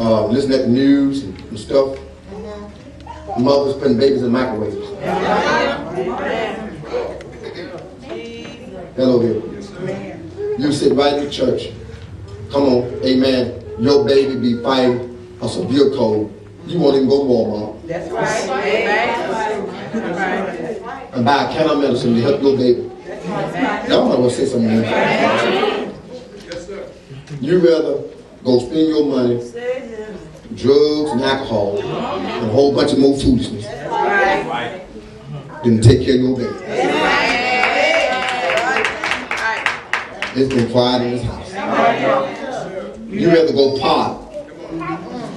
listening at the news and stuff. Mothers putting babies in microwaves. Hello there. You sit right in the church. Come on, amen. Your baby be fighting a severe cold. You won't even go to Walmart. That's right. Amen. And buy a can of medicine to help your baby. Y'all might want to say something. You rather go spend your money, drugs and alcohol, and a whole bunch of more foolishness than take care of your baby. It's been quiet in this house. You rather go party,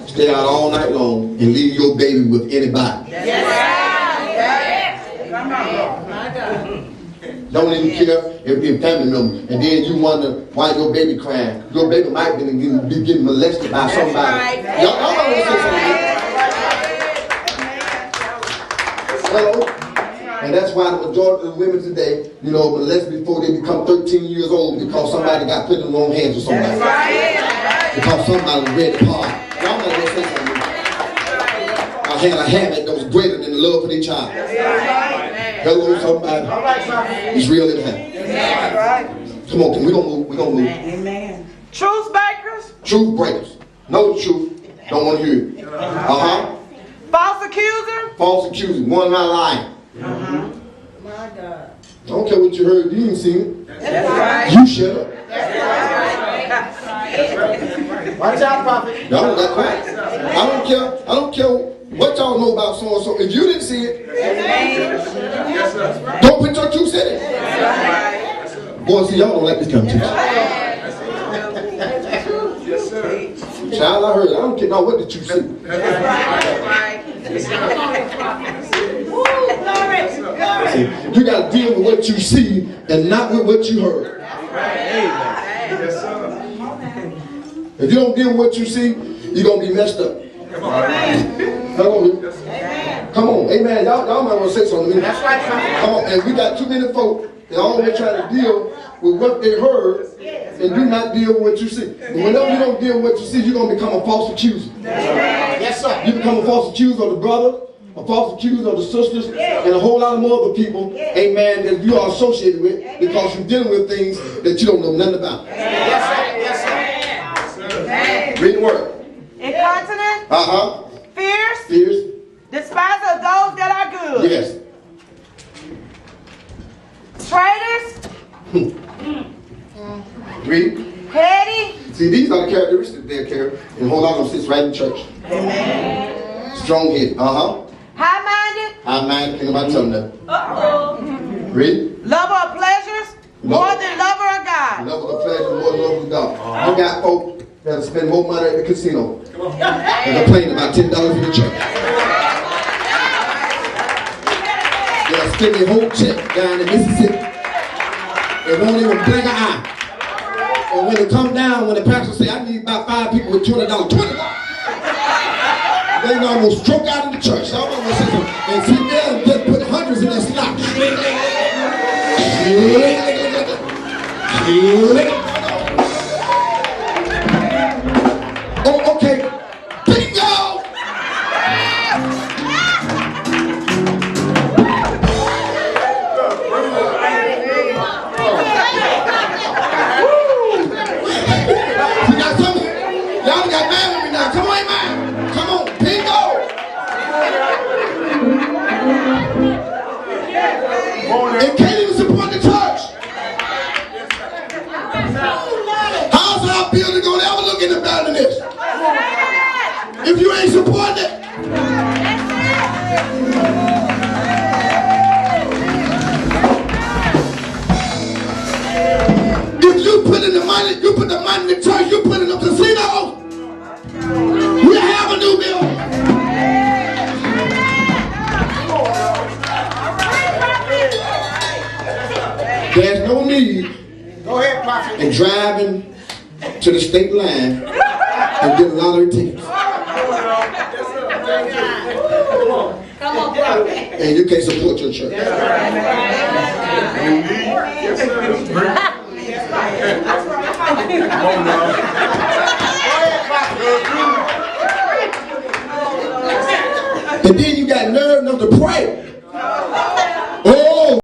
stay out all night long, and leave your baby with anybody. Don't even care if you're a family member, and then you wonder why your baby crying. Your baby might be getting molested by somebody. Y'all know what I'm saying? Hello? And that's why the majority of the women today, molest before they become 13 years old because somebody got put in the wrong hands or somebody. Because somebody read the part. Y'all know what I'm saying? I had a habit that was greater than the love for their child. Hello, somebody. It's real in heaven. Come on, we're going to move. Amen. Truth breakers. Truth breakers. Know the truth. Don't want to hear it. False accuser. False accuser. One not lying. My God. I don't care what you heard. You ain't seen it. That's right. You shut up. That's right. Watch out, prophet. Y'all that's right. I don't care what y'all know about so and so. If you didn't see it, don't put your 2 cents in. Boy, see, y'all don't like this kind of teaching. Child, I heard it. I don't care what did you see. See, you got to deal with what you see and not with what you heard. If you don't deal with what you see, you're going to be messed up. Come on, amen. Y'all might want to say something to me. That's right. Come on, and we got too many folk that always try to deal with what they heard and do not deal with what you see. And whenever you don't deal with what you see, you're going to become a false accuser. Yes, sir. You become a false accuser of the brother, a false accuser of the sisters, and a whole lot of more other people, amen, that you are associated with because you're dealing with things that you don't know nothing about. Yes, sir. Read the word. Incontinent. Fierce. Fierce. Despiser of those that are good. Yes. Traitors. Read. Petty. See, these are the characteristics they're carrying, and a whole lot of them sits right in church. Amen. Strong-headed. High-minded. High-minded. Can't nobody tell them that. Read. Lover of pleasures more than lover of God. Lover of pleasure more than lover of God. You got folk that'll spend more money at the casino and complain about $10 in the church. They'll spend their whole check down in Mississippi. They won't even blink an eye. And when it come down, when the pastor say, I need about 5 people with $20, they almost stroke out in the church. So I'm going to say something. And sit there and just put hundreds in that slot. Oh, okay. Bingo! You got something? Y'all got mad with me now. Come on, man. Come on. Bingo! It can't even support the church. How's our building going to ever look any better than this? If you ain't supporting it. If you put in the money, you put the money in the church, you put in the casino, we have a new building. There's no need in driving to the state line and get a lottery ticket. Come on, prophet. And you can't support your church. And then you got nerve enough to pray. Oh,